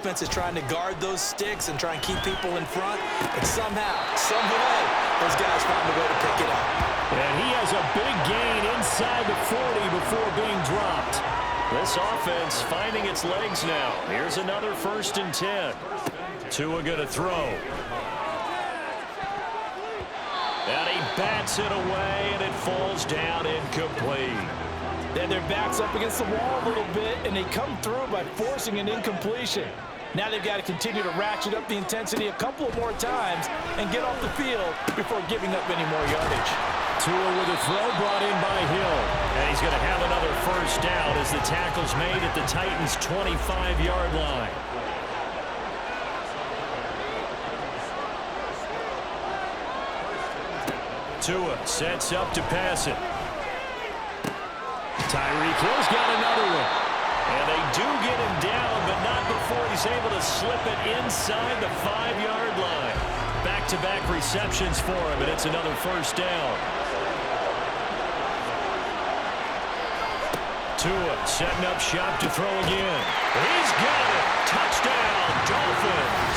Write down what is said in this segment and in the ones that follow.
Defense is trying to guard those sticks and try and keep people in front. And somehow, some way, those guys find a way to pick it up. And he has a big gain inside the 40 before being dropped. This offense finding its legs now. Here's another 1st and 10. Tua going to throw. And he bats it away, and it falls down incomplete. Then their back's up against the wall a little bit, and they come through by forcing an incompletion. Now they've got to continue to ratchet up the intensity a couple of more times and get off the field before giving up any more yardage. Tua with a throw brought in by Hill. And he's going to have another 1st down as the tackle's made at the Titans' 25-yard line. Tua sets up to pass it. Tyreek Hill's got another one. And they do get him down, but not before he's able to slip it inside the 5-yard line. Back-to-back receptions for him, and it's another 1st down. Tua setting up shop to throw again. He's got it. Touchdown, Dolphins.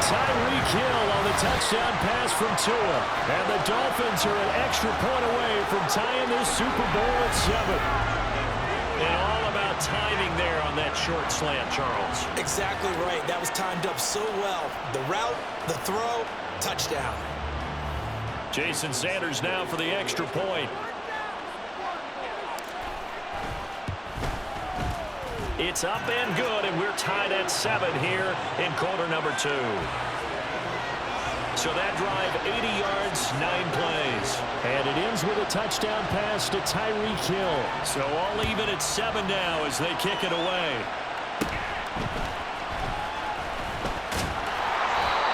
Tyreek Hill on the touchdown pass from Tua. And the Dolphins are an extra point away from tying this Super Bowl at 7. And all about timing there on that short slant, Charles. Exactly right. That was timed up so well. The route, the throw, touchdown. Jason Sanders now for the extra point. It's up and good, and we're tied at 7 here in quarter number 2. So that drive, 80 yards, 9 plays. And it ends with a touchdown pass to Tyreek Hill. So all even at 7 now as they kick it away.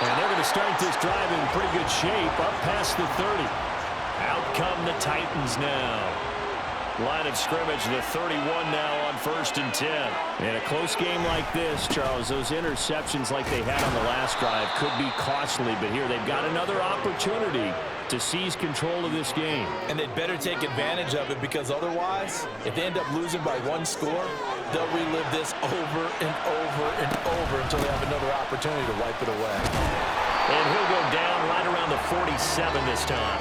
And they're going to start this drive in pretty good shape, up past the 30. Out come the Titans now. Line of scrimmage, the 31 now on 1st and 10. In a close game like this, Charles, those interceptions like they had on the last drive could be costly, but here they've got another opportunity to seize control of this game. And they'd better take advantage of it, because otherwise, if they end up losing by 1 score, they'll relive this over and over and over until they have another opportunity to wipe it away. And he'll go down right around the 47 this time.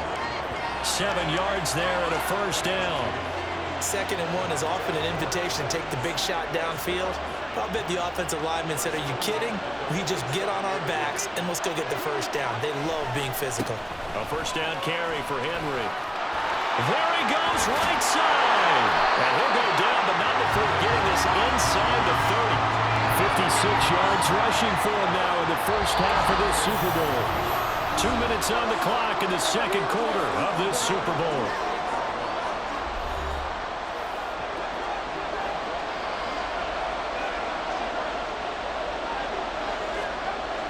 7 yards there and a 1st down. 2nd and 1 is often an invitation to take the big shot downfield. I'll bet the offensive lineman said, "Are you kidding? We just get on our backs and let's go get the 1st down." They love being physical. A 1st down carry for Henry. There he goes, right side. And he'll go down, but not before getting this inside the 30. 56 yards rushing for him now in the 1st half of this Super Bowl. 2 minutes on the clock in the 2nd quarter of this Super Bowl.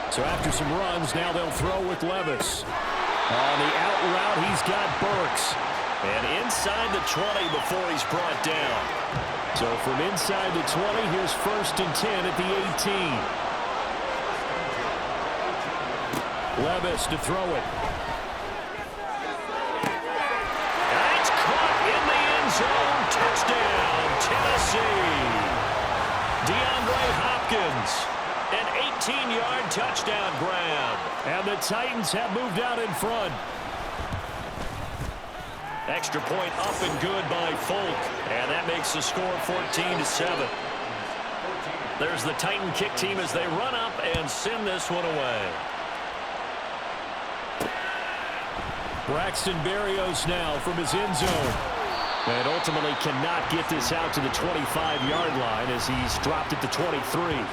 So after some runs, now they'll throw with Levis. On the out route, he's got Burks. And inside the 20 before he's brought down. So from inside the 20, here's 1st and 10 at the 18. Levis to throw it. That's caught in the end zone. Touchdown, Tennessee. DeAndre Hopkins. An 18-yard touchdown grab. And the Titans have moved out in front. Extra point up and good by Folk. And that makes the score 14-7. There's the Titan kick team as they run up and send this one away. Braxton Berrios now from his end zone. And ultimately cannot get this out to the 25-yard line as he's dropped at the 23.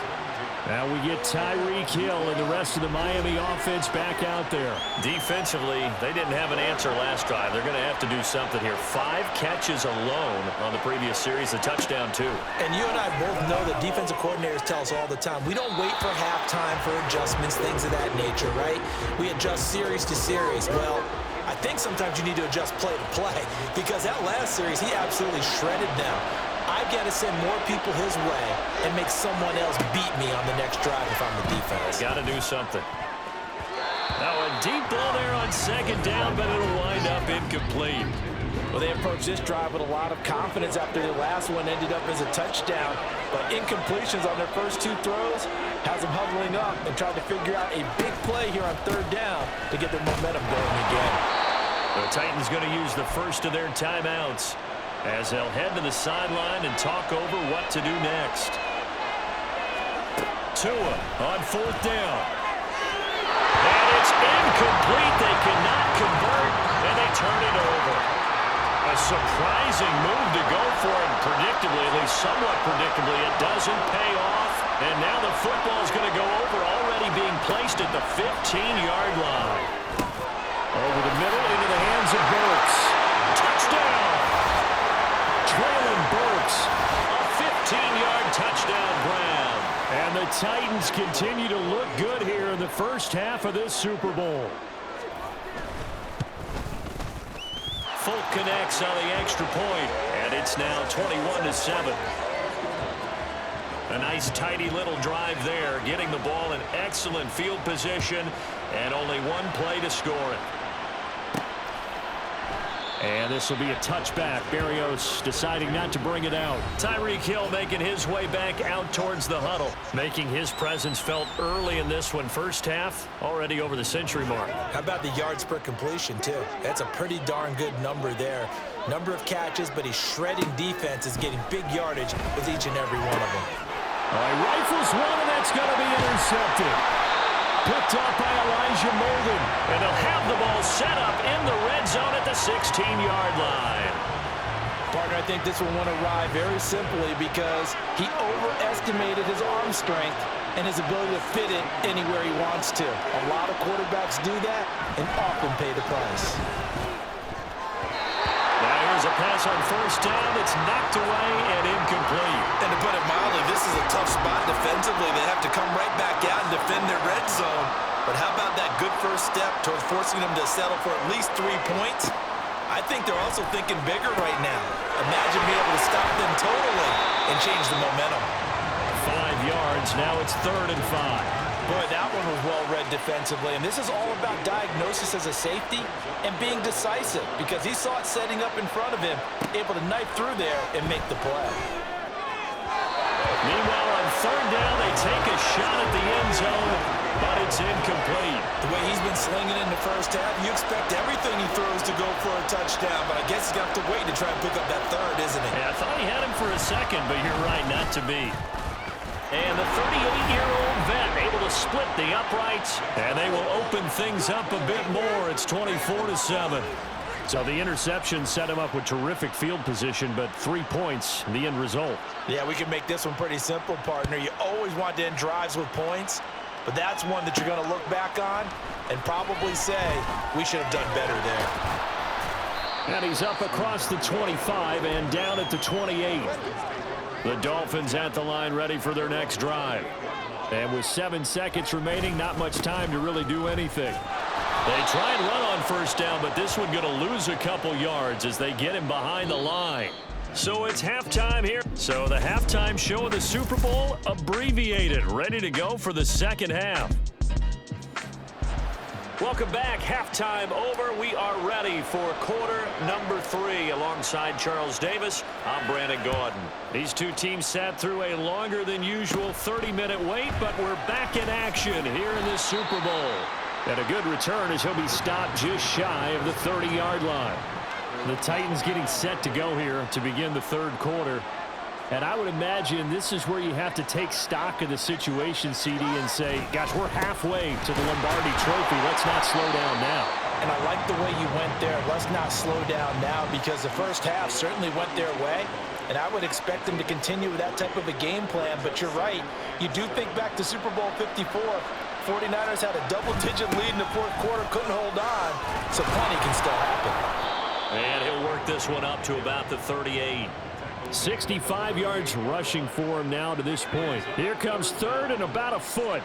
Now we get Tyreek Hill and the rest of the Miami offense back out there. Defensively, they didn't have an answer last drive. They're going to have to do something here. 5 catches alone on the previous series, a touchdown too. And you and I both know that defensive coordinators tell us all the time, we don't wait for halftime for adjustments, things of that nature, right? We adjust series to series. Well, I think sometimes you need to adjust play to play, because that last series, he absolutely shredded them. I've got to send more people his way and make someone else beat me on the next drive if I'm the defense. Got to do something. Now a deep ball there on 2nd down, but it'll wind up incomplete. Well, they approached this drive with a lot of confidence after the last one ended up as a touchdown. But incompletions on their first two throws has them huddling up and trying to figure out a big play here on third down to get their momentum going again. The Titans going to use the first of their timeouts as they'll head to the sideline and talk over what to do next. Tua on fourth down. And it's incomplete. They cannot convert, and they turn it over. A surprising move to go for it. Predictably, at least somewhat predictably, it doesn't pay off. And now the football is going to go over, already being placed at the 15-yard line. Over the middle, into the hands of Burks. Touchdown! Traylon Burks, a 15-yard touchdown grab. And the Titans continue to look good here in the first half of this Super Bowl. Folk connects on the extra point, and it's now 21-7. A nice, tidy little drive there, getting the ball in excellent field position, and only one play to score it. And this will be a touchback. Berrios deciding not to bring it out. Tyreek Hill making his way back out towards the huddle, making his presence felt early in this one. First half, already over the century mark. How about the yards per completion, too? That's a pretty darn good number there. Number of catches, but he's shredding defense, is getting big yardage with each and every one of them. All right, rifles one, and that's going to be intercepted. Picked up by Elijah Molden. And they'll have the ball set up in the red zone at the 16-yard line. Partner, I think this one went awry very simply because he overestimated his arm strength and his ability to fit it anywhere he wants to. A lot of quarterbacks do that and often pay the price. Now here's a pass on first down. It's knocked away and incomplete. And to put it mildly, this is a tough spot defensively. They have to come right back out and defend their red zone. But how about that good first step towards forcing them to settle for at least 3 points? I think they're also thinking bigger right now. Imagine being able to stop them totally and change the momentum. 5 yards. Now it's 3rd and 5. Boy, that one was well read defensively. And this is all about diagnosis as a safety and being decisive because he saw it setting up in front of him, able to knife through there and make the play. Meanwhile, on 3rd down, they take a shot at the end zone, but it's incomplete. The way he's been slinging in the first half, you expect everything he throws to go for a touchdown, but I guess he's got to wait to try and pick up that third, isn't he? Yeah, I thought he had him for a second, but you're right, not to be. And the 38-year-old vet able to split the uprights, and they will open things up a bit more. It's 24-7. So the interception set him up with terrific field position, but 3 points, the end result. Yeah, we can make this one pretty simple, partner. You always want to end drives with points, but that's one that you're going to look back on and probably say, we should have done better there. And he's up across the 25 and down at the 28. The Dolphins at the line ready for their next drive. And with 7 seconds remaining, not much time to really do anything. They try and run on first down, but this one going to lose a couple yards as they get him behind the line. So it's halftime here. So the halftime show of the Super Bowl abbreviated, ready to go for the second half. Welcome back. Halftime over. We are ready for quarter number 3 alongside Charles Davis. I'm Brandon Gordon. These two teams sat through a longer than usual 30-minute wait, but we're back in action here in this Super Bowl. And a good return as he'll be stopped just shy of the 30-yard line. The Titans getting set to go here to begin the third quarter. And I would imagine this is where you have to take stock of the situation, CD, and say, gosh, we're halfway to the Lombardi Trophy. Let's not slow down now. And I like the way you went there. Let's not slow down now because the first half certainly went their way. And I would expect them to continue with that type of a game plan. But you're right. You do think back to Super Bowl 54. 49ers had a double-digit lead in the fourth quarter, couldn't hold on. So plenty can still happen. And he'll work this one up to about the 38. 65 yards rushing for him now to this point. Here comes third and about a foot.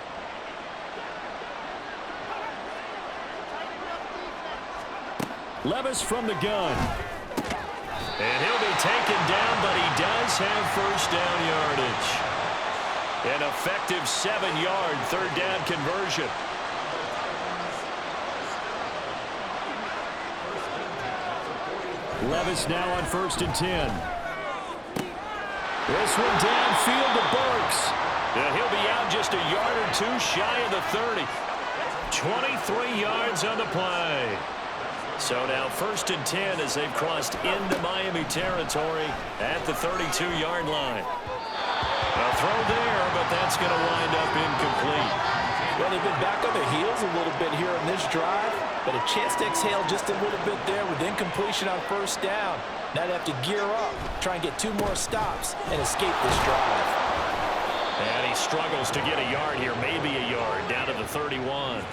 Levis from the gun. And he'll be taken down, but he does have first down yardage. An effective 7-yard third down conversion. Levis now on 1st and 10. This one downfield to Burks. He'll be out just a yard or two shy of the 30. 23 yards on the play. So now 1st and 10 as they've crossed into Miami territory at the 32-yard line. A throw there, but that's going to wind up incomplete. Well, they've been back on their heels a little bit here in this drive, but a chance to exhale just a little bit there with incompletion on 1st down. Now they have to gear up, try and get 2 more stops, and escape this drive. And he struggles to get a yard here, maybe a yard, down to the 31.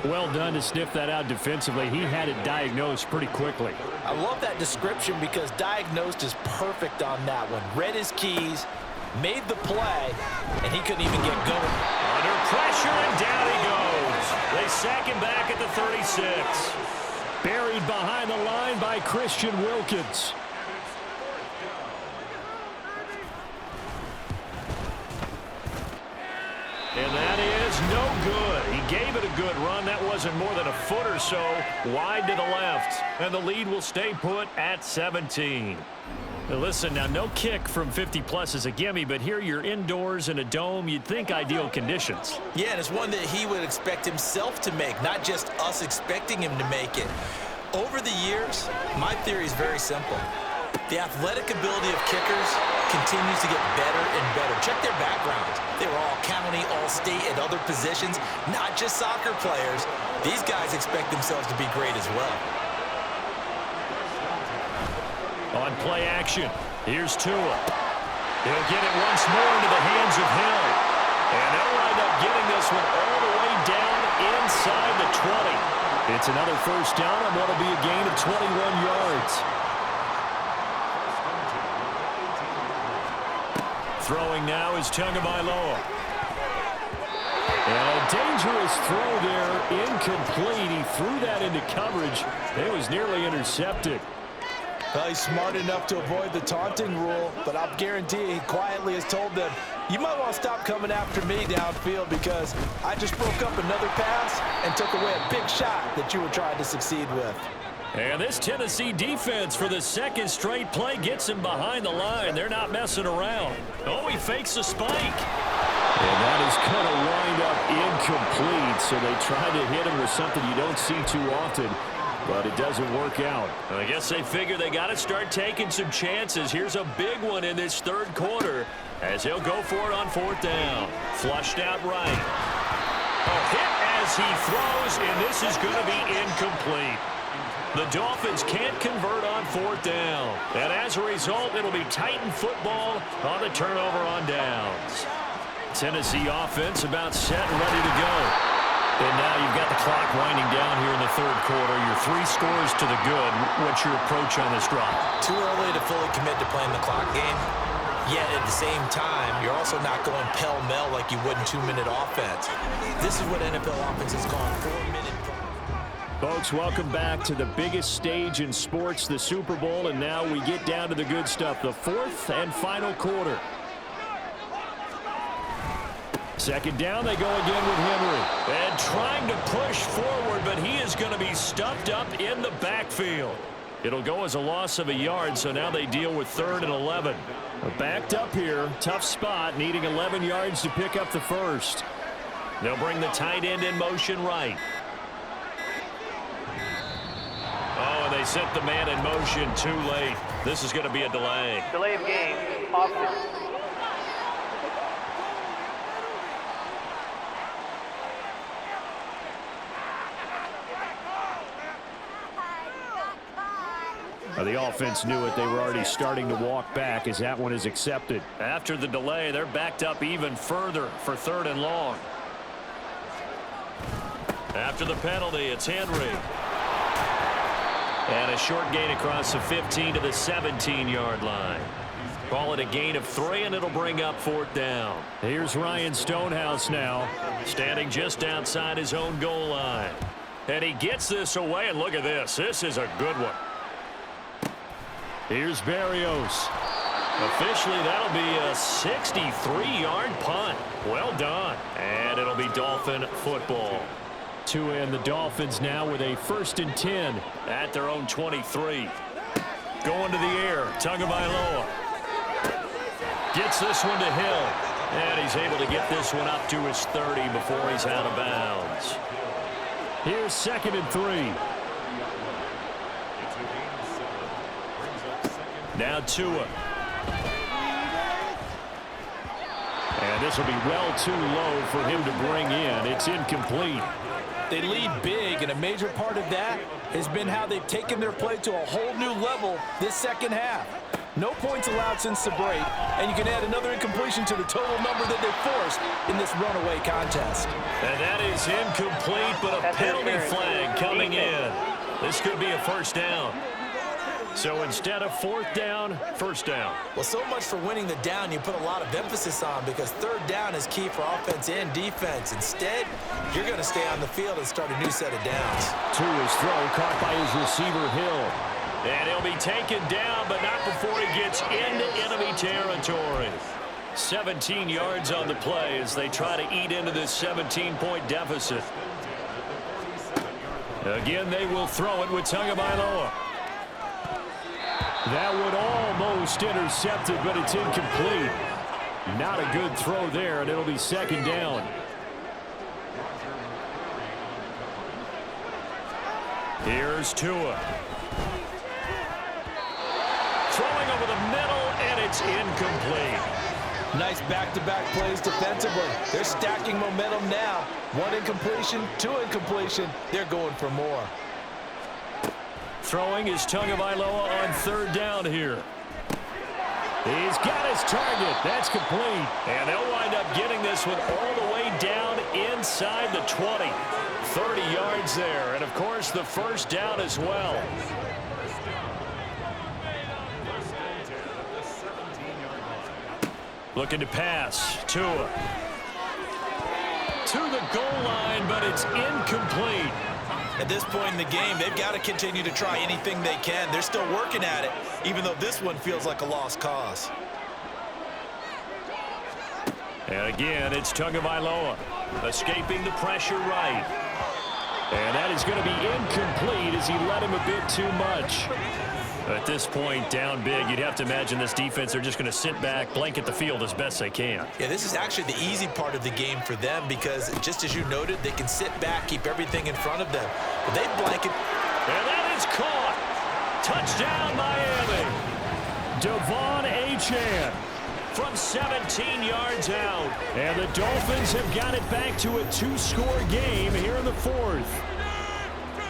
Well done to sniff that out defensively. He had it diagnosed pretty quickly. I love that description because diagnosed is perfect on that one. Read his keys, made the play, and he couldn't even get going. Under pressure, and down he goes. They sack him back at the 36. Buried behind the line by Christian Wilkins. And that is no good. He gave it a good run. That wasn't more than a foot or so wide to the left. And the lead will stay put at 17. Now listen, now no kick from 50-plus is a gimme, but here you're indoors in a dome. You'd think ideal conditions. Yeah, and it's one that he would expect himself to make, not just us expecting him to make it. Over the years, my theory is very simple. The athletic ability of kickers continues to get better and better. Check their backgrounds. They were all county, all state, and other positions, not just soccer players. These guys expect themselves to be great as well. On play action, here's Tua. He'll get it once more into the hands of Hill. And they'll wind up getting this one all the way down inside the 20. It's another 1st down on what will be a gain of 21 yards. Throwing now is Tagovailoa. And a dangerous throw there, incomplete. He threw that into coverage. It was nearly intercepted. Well, he's smart enough to avoid the taunting rule, but I'll guarantee he quietly has told them, you might want to stop coming after me downfield because I just broke up another pass and took away a big shot that you were trying to succeed with. And this Tennessee defense for the 2nd straight play gets him behind the line. They're not messing around. Oh, he fakes a spike. And that is going to wind up incomplete. So they try to hit him with something you don't see too often, but it doesn't work out. I guess they figure they got to start taking some chances. Here's a big one in this 3rd quarter as he'll go for it on 4th down. Flushed out right. A hit as he throws, and this is going to be incomplete. The Dolphins can't convert on 4th down. And as a result, it'll be Titan football on the turnover on downs. Tennessee offense about set and ready to go. And now you've got the clock winding down here in the 3rd quarter. You're 3 scores to the good. What's your approach on this drive? Too early to fully commit to playing the clock game. Yet at the same time, you're also not going pell-mell like you would in 2-minute offense. This is what NFL offense has gone 4-minute. Folks, welcome back to the biggest stage in sports, the Super Bowl, and now we get down to the good stuff, the 4th and final quarter. 2nd down, they go again with Henry. And trying to push forward, but he is going to be stuffed up in the backfield. It'll go as a loss of a yard, so now they deal with 3rd and 11. Backed up here, tough spot, needing 11 yards to pick up the 1st. They'll bring the tight end in motion right. Oh, and they sent the man in motion too late. This is going to be a delay. Delay of game, offense. The offense knew it. They were already starting to walk back as that one is accepted. After the delay, they're backed up even further for 3rd and long. After the penalty, it's Henry. And a short gain across the 15 to the 17-yard line. Call it a gain of 3, and it'll bring up 4th down. Here's Ryan Stonehouse now, standing just outside his own goal line. And he gets this away, and look at this. This is a good one. Here's Berrios. Officially, that'll be a 63-yard punt. Well done. And it'll be Dolphin football. Tua and the Dolphins now with a 1st and 10 at their own 23. Going to the air. Tagovailoa gets this one to Hill. And he's able to get this one up to his 30 before he's out of bounds. Here's 2nd and 3. Now Tua. And this will be well too low for him to bring in. It's incomplete. They lead big, and a major part of that has been how they've taken their play to a whole new level this second half. No points allowed since the break, and you can add another incompletion to the total number that they forced in this runaway contest. And that is incomplete, but a penalty flag coming in. This could be a first down. So instead of 4th down, 1st down. Well, so much for winning the down you put a lot of emphasis on, because 3rd down is key for offense and defense. Instead, you're going to stay on the field and start a new set of downs. To his throw, caught by his receiver, Hill. And he'll be taken down, but not before he gets into enemy territory. 17 yards on the play as they try to eat into this 17-point deficit. Again, they will throw it with Tagovailoa. That would almost intercept it, but it's incomplete. Not a good throw there, and it'll be 2nd down. Here's Tua. Throwing over the middle, and it's incomplete. Nice back-to-back plays defensively. They're stacking momentum now. 1 incompletion, 2 incompletion. They're going for more. Throwing is Tagovailoa on 3rd down here. He's got his target. That's complete. And they'll wind up getting this one all the way down inside the 20. 30 yards there. And, of course, the 1st down as well. Looking to pass. Tua. To the goal line, but it's incomplete. At this point in the game, they've got to continue to try anything they can. They're still working at it, even though this one feels like a lost cause. And again, it's Tagovailoa escaping the pressure right. And that is going to be incomplete as he let him a bit too much. At this point, down big, you'd have to imagine this defense, they're just going to sit back, blanket the field as best they can. Yeah, this is actually the easy part of the game for them, because just as you noted, they can sit back, keep everything in front of them. But they blanket. And that is caught. Touchdown, Miami. Devon Achane from 17 yards out. And the Dolphins have got it back to a 2-score game here in the 4th.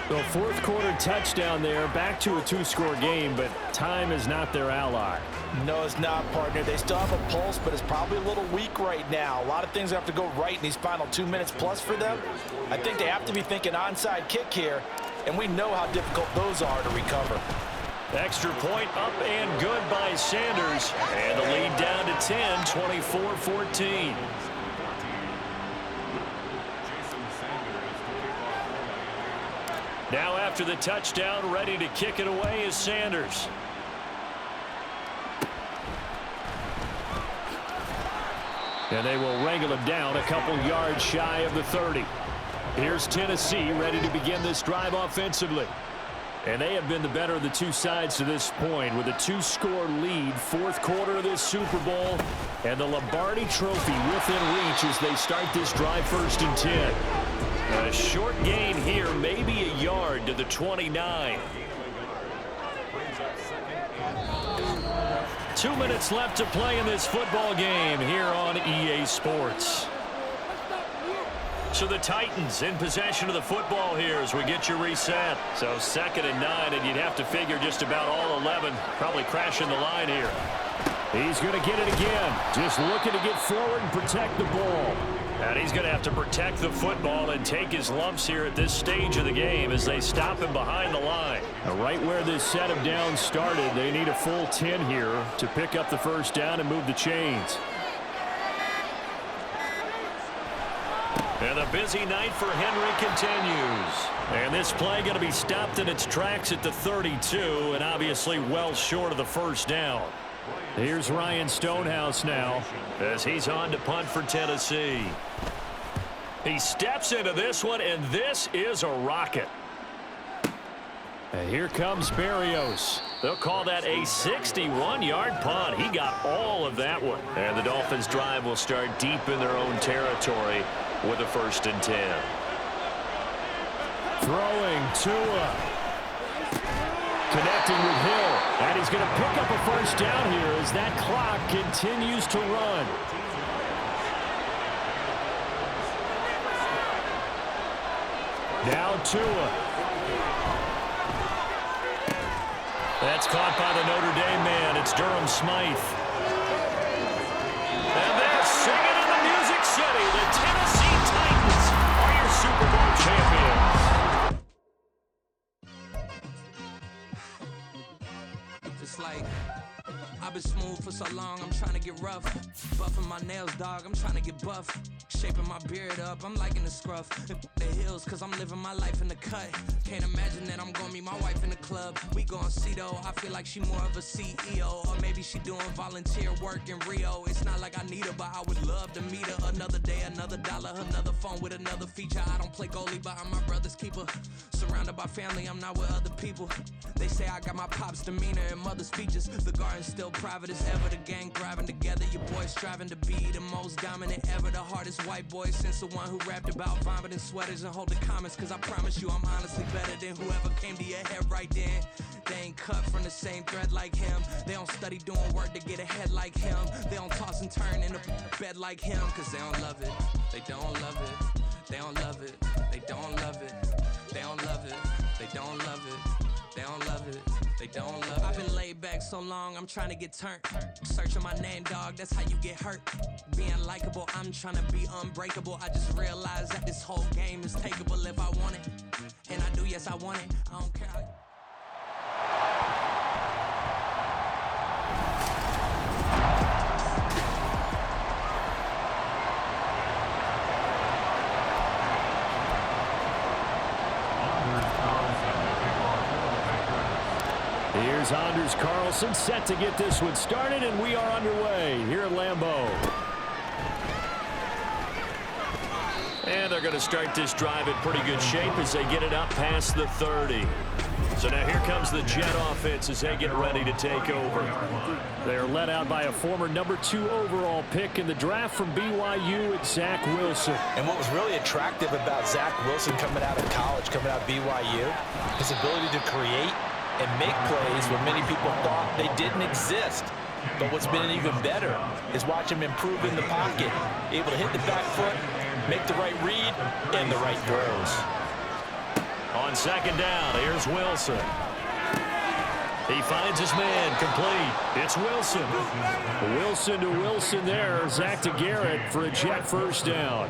The 4th quarter touchdown there, back to a 2-score game, but time is not their ally. No, it's not, partner. They still have a pulse, but it's probably a little weak right now. A lot of things have to go right in these final 2 minutes plus for them. I think they have to be thinking onside kick here, and we know how difficult those are to recover. Extra point up and good by Sanders. And the lead down to 10, 24-14. Now after the touchdown, ready to kick it away is Sanders. And they will wrangle him down a couple yards shy of the 30. Here's Tennessee ready to begin this drive offensively. And they have been the better of the two sides to this point with a 2-score lead, 4th quarter of this Super Bowl, and the Lombardi Trophy within reach as they start this drive 1st and 10. A short gain here, maybe a yard to the 29. 2 minutes left to play in this football game here on EA Sports. So the Titans in possession of the football here as we get you reset. So 2nd and 9, and you'd have to figure just about all 11 probably crashing the line here. He's going to get it again. Just looking to get forward and protect the ball. And he's going to have to protect the football and take his lumps here at this stage of the game as they stop him behind the line. Now, right where this set of downs started, they need a full 10 here to pick up the 1st down and move the chains. And the busy night for Henry continues. And this play going to be stopped in its tracks at the 32, and obviously well short of the 1st down. Here's Ryan Stonehouse now as he's on to punt for Tennessee. He steps into this one, and this is a rocket. And here comes Berrios. They'll call that a 61-yard punt. He got all of that one. And the Dolphins' drive will start deep in their own territory with a 1st and 10. Throwing Tua. Connecting with Hill. And he's going to pick up a 1st down here as that clock continues to run. Now Tua. That's caught by the Notre Dame man. It's Durham Smythe. And they're singing in the Music City. The Tennessee Titans are your Super Bowl champions. Just like I've been smooth for so long, I'm trying to get rough. Buffing my nails, dog, I'm trying to get buff. Shaping my beard up, I'm liking the scruff. The hills, cause I'm living my life in the cut. Can't imagine that I'm gonna meet my wife in the club. We gon' see though, I feel like she more of a CEO. Or maybe she doing volunteer work in Rio. It's not like I need her, but I would love to meet her. Another day, another dollar, another phone with another feature. I don't play goalie, but I'm my brother's keeper. Surrounded by family, I'm not with other people. They say I got my pop's demeanor and mother's features. The garden's still private as ever. The gang thriving together. Your boys striving to be the most dominant ever. The hardest white boy since the one who rapped about vomiting sweaters and holding comments. Cause I promise you I'm honestly better than whoever came to your head right then. They ain't cut from the same thread like him. They don't study doing work to get ahead like him. They don't toss and turn in the bed like him. Cause they don't love it. They don't love it. They don't love it. They don't love it. They don't love it. They don't love it. They don't love it. They don't love it. I've been laid back so long, I'm trying to get turned. Searching my name, dog, that's how you get hurt. Being likable, I'm trying to be unbreakable. I just realized that this whole game is takeable if I want it. And I do, yes, I want it. I don't care how... Here's Anders Carlson set to get this one started, and we are underway here at Lambeau. And they're going to start this drive in pretty good shape as they get it up past the 30. So now here comes the Jet offense as they get ready to take over. They're led out by a former #2 overall pick in the draft from BYU, it's Zach Wilson. And what was really attractive about Zach Wilson coming out of college, coming out of BYU, his ability to create and make plays when many people thought they didn't exist. But what's been even better is watch him improve in the pocket, able to hit the back foot, make the right read, and the right throws. On 2nd down, here's Wilson. He finds his man, complete. It's Wilson. Wilson to Wilson there. Zach to Garrett for a Jet 1st down.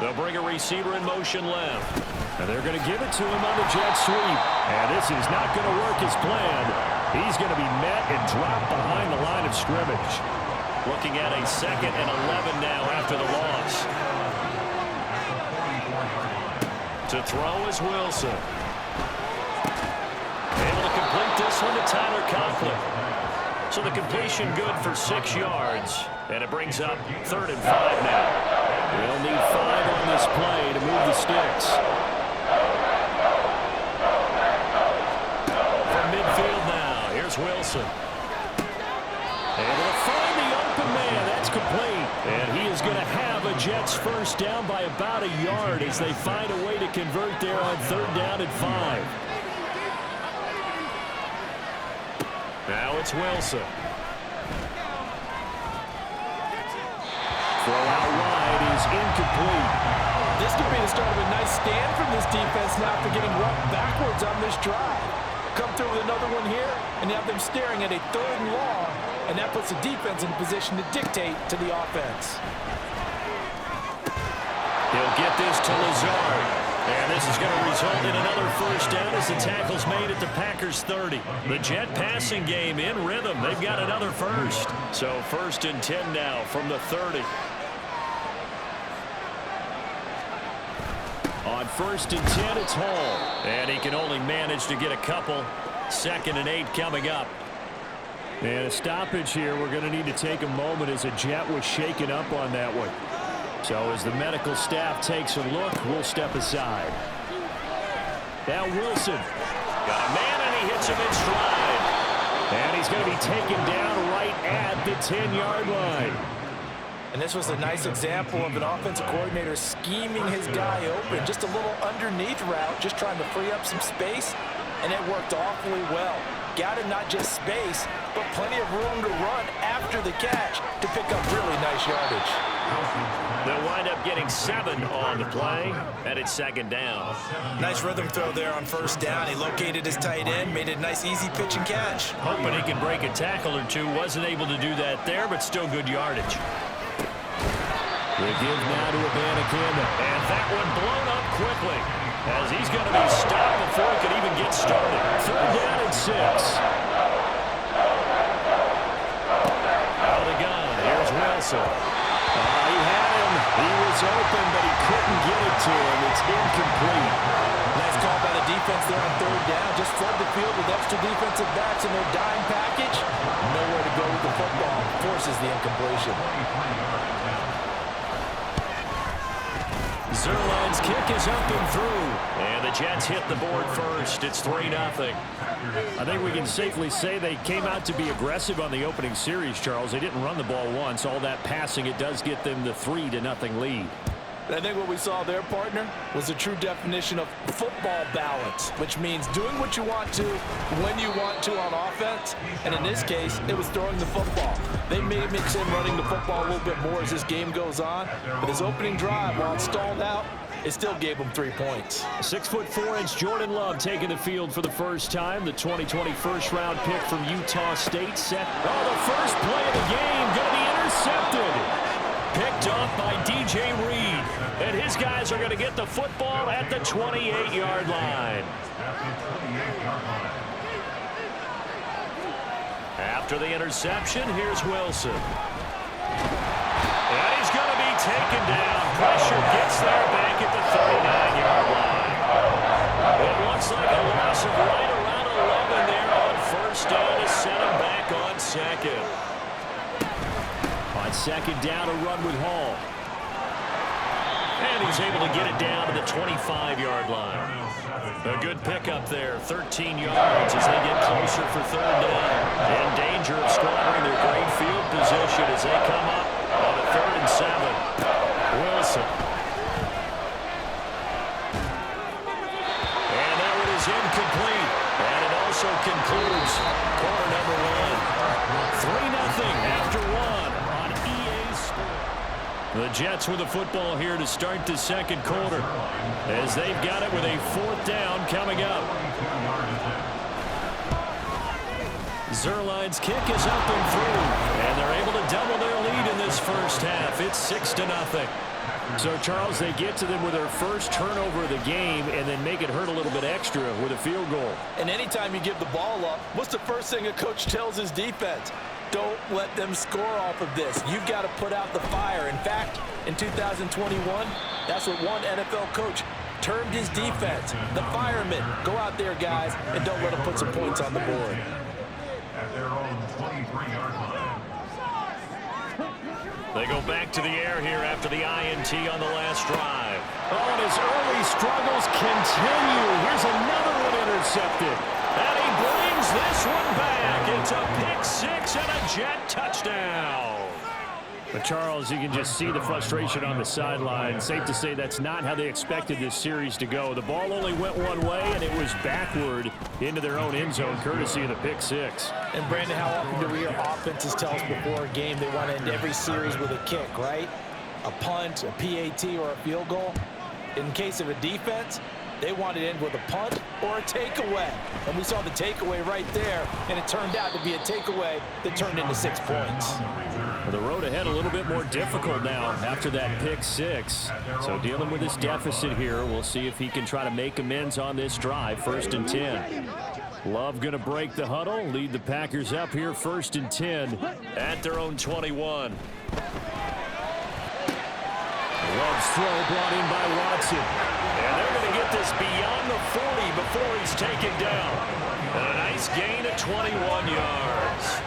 They'll bring a receiver in motion left. And they're going to give it to him on the jet sweep. And this is not going to work as planned. He's going to be met and dropped behind the line of scrimmage. Looking at a 2nd and 11 now after the loss. To throw is Wilson. Able to complete this one to Tyler Conklin. So the completion good for 6 yards. And it brings up 3rd and 5 now. They'll need 5 on this play to move the sticks. From midfield now, here's Wilson. Able to find the open man. That's complete. And he is going to have a Jets 1st down by about a yard as they find a way to convert there on 3rd down and 5. Now it's Wilson. Throw out wide is incomplete. This could be the start of a nice stand from this defense now after getting run backwards on this drive. Come through with another one here, and you have them staring at a 3rd and long, and that puts the defense in a position to dictate to the offense. He'll get this to Lazard. And this is going to result in another 1st down as the tackle's made at the Packers 30. The Jet passing game in rhythm. They've got another 1st. So 1st and 10 now from the 30. On 1st and 10, it's Hall. And he can only manage to get a couple. 2nd and 8 coming up. And a stoppage here. We're going to need to take a moment as a Jet was shaken up on that one. So as the medical staff takes a look, we'll step aside. Now Wilson. Got a man, and he hits him in stride. And he's going to be taken down right at the 10-yard line. And this was a nice example of an offensive coordinator scheming his guy open. Just a little underneath route, just trying to free up some space, and it worked awfully well. Got him not just space, but plenty of room to run after the catch to pick up really nice yardage. They'll wind up getting 7 on the play, and it's second down. Nice rhythm throw there on first down. He located his tight end, made it a nice easy pitch and catch. Hoping he can break a tackle or two. Wasn't able to do that there, but still good yardage. They give now to Abanikanda, and that one blown up quickly as he's going to be stopped before he could even get started. Third down and 6. Out of the gun, here's Wilson. He had him. He was open, but he couldn't get it to him. It's incomplete. Nice call by the defense there on third down. Just flood the field with extra defensive backs in their dime package. Nowhere to go with the football. Forces the incompletion. Zerline's kick is up and through. And the Jets hit the board first. It's 3-0. I think we can safely say they came out to be aggressive on the opening series, Charles. They didn't run the ball once. All that passing, it does get them the 3-0 lead. I think what we saw there, partner, was a true definition of football balance, which means doing what you want to when you want to on offense. And in this case, it was throwing the football. They may mix in running the football a little bit more as this game goes on. But his opening drive, while it stalled out, it still gave him 3 points. 6'4" Jordan Love taking the field for the first time. The 2020 first-round pick from Utah State set. Oh, the first play of the game going to be intercepted. Picked off by DJ Reed. And his guys are going to get the football at the 28-yard line. After the interception, here's Wilson. And he's going to be taken down. Pressure gets there back at the 39-yard line. It looks like a loss of right around 11 there on first down to set him back on second. On second down, a run with Hall. And he's able to get it down to the 25-yard line. A good pickup there, 13 yards as they get closer for third down. In danger of squandering their great field position as they come up on a 3rd and 7. Wilson. And that one is incomplete. And it also concludes quarter number 1. 3-0 after 1 on EA Sports. The Jets with the football here to start the second quarter as they've got it with a 4th down coming up. Zerline's kick is up and through, and they're able to double their lead in this first half. It's 6-0. So, Charles, they get to them with their first turnover of the game and then make it hurt a little bit extra with a field goal. And anytime you give the ball up, what's the first thing a coach tells his defense? Don't let them score off of this. You've got to put out the fire. In fact, in 2021, that's what one NFL coach termed his defense. The firemen. Go out there, guys, and don't let them put some points on the board. At their own 23-yard line. They go back to the air here after the INT on the last drive. Oh, and his early struggles continue. Here's another one intercepted. And he brings this one back. It's a pick 6 and a Jet touchdown. But, Charles, you can just see the frustration on the sideline. Safe to say that's not how they expected this series to go. The ball only went one way, and it was backward into their own end zone, courtesy of the pick 6. And, Brandon, how often do we hear offenses tell us before a game they want to end every series with a kick, right? A punt, a PAT, or a field goal. In case of a defense, they want to end with a punt or a takeaway. And we saw the takeaway right there, and it turned out to be a takeaway that turned into 6 points. The road ahead a little bit more difficult now after that pick 6. So dealing with this deficit here, we'll see if he can try to make amends on this drive. 1st and 10. Love going to break the huddle, lead the Packers up here 1st and 10 at their own 21. Love's throw brought in by Watson. And they're going to get this beyond the 40 before he's taken down. And a nice gain of 21 yards.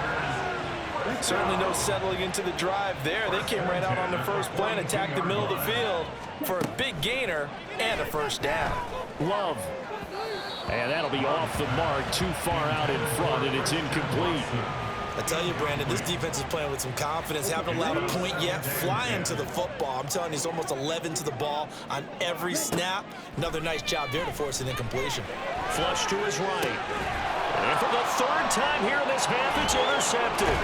Certainly no settling into the drive there. They came right out on the first play and attacked the middle of the field for a big gainer and a first down. Love. And that'll be off the mark, too far out in front, and it's incomplete. I tell you, Brandon, this defense is playing with some confidence. Haven't allowed a point yet. Flying to the football. I'm telling you, he's almost 11 to the ball on every snap. Another nice job there to force an incompletion. Flush to his right. And for the third time here in this half, it's intercepted.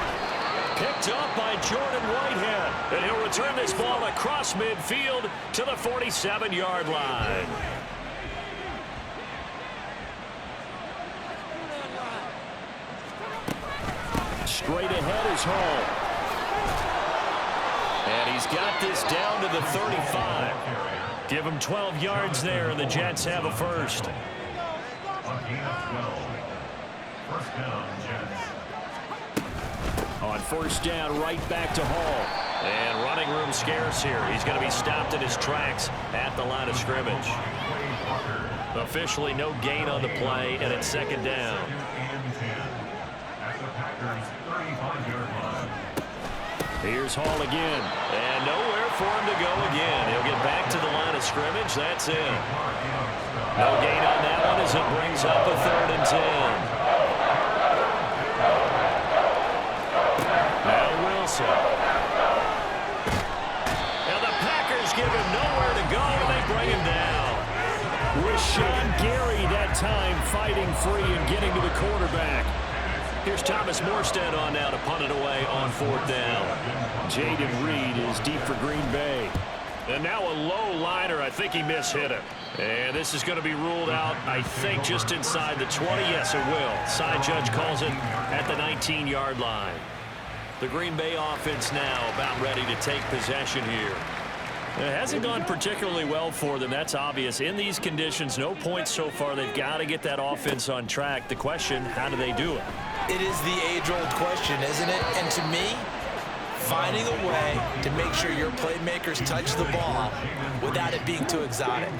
Picked up by Jordan Whitehead. And he'll return this ball across midfield to the 47-yard line. Straight ahead is Hall. And he's got this down to the 35. Give him 12 yards there, and the Jets have a first. On first down, right back to Hall. And running room scarce here. He's going to be stopped in his tracks at the line of scrimmage. Officially no gain on the play, and it's second down. Here's Hall again, and nowhere for him to go again. He'll get back to the line of scrimmage. That's it. No gain on that one as it brings up a 3rd and 10. Now Wilson. Now the Packers give him nowhere to go, and they bring him down. Rashawn Gary that time fighting free and getting to the quarterback. Here's Thomas Morstead on now to punt it away on 4th down. Jaden Reed is deep for Green Bay. And now a low liner. I think he mishit him. And this is going to be ruled out, I think, just inside the 20. Yes, it will. Side judge calls it at the 19-yard line. The Green Bay offense now about ready to take possession here. It hasn't gone particularly well for them. That's obvious. In these conditions, no points so far. They've got to get that offense on track. The question, how do they do it? It is the age-old question, isn't it? And to me, finding a way to make sure your playmakers touch the ball without it being too exotic.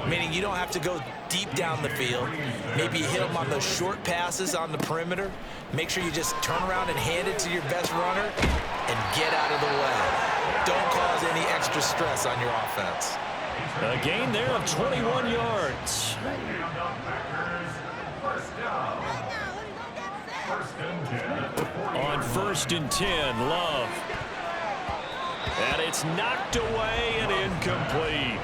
Meaning you don't have to go deep down the field. Maybe you hit them on those short passes on the perimeter. Make sure you just turn around and hand it to your best runner and get out of the way. Don't cause any extra stress on your offense. A gain there of 21 yards. On 1st and 10, Love. And it's knocked away and incomplete.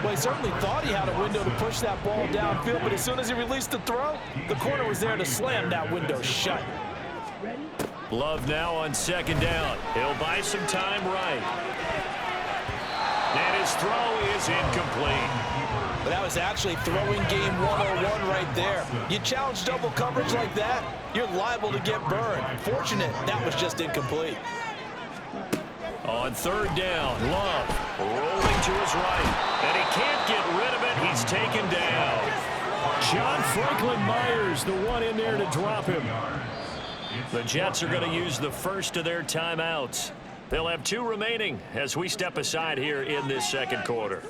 Well, he certainly thought he had a window to push that ball downfield, but as soon as he released the throw, the corner was there to slam that window shut. Love now on 2nd down. He'll buy some time right. And his throw is incomplete. But that was actually throwing game 101 right there. You challenge double coverage like that, you're liable to get burned. Fortunate that was just incomplete. On 3rd down, Love rolling to his right. And he can't get rid of it. He's taken down. John Franklin Myers, the one in there to drop him. The Jets are going to use the first of their timeouts. They'll have 2 remaining as we step aside here in this 2nd quarter.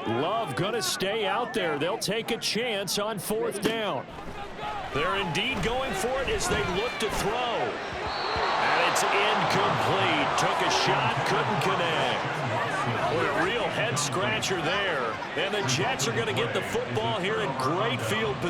Love going to stay out there. They'll take a chance on 4th down. They're indeed going for it as they look to throw. And it's incomplete. Took a shot, couldn't connect. What a real head scratcher there. And the Jets are going to get the football here in great field position.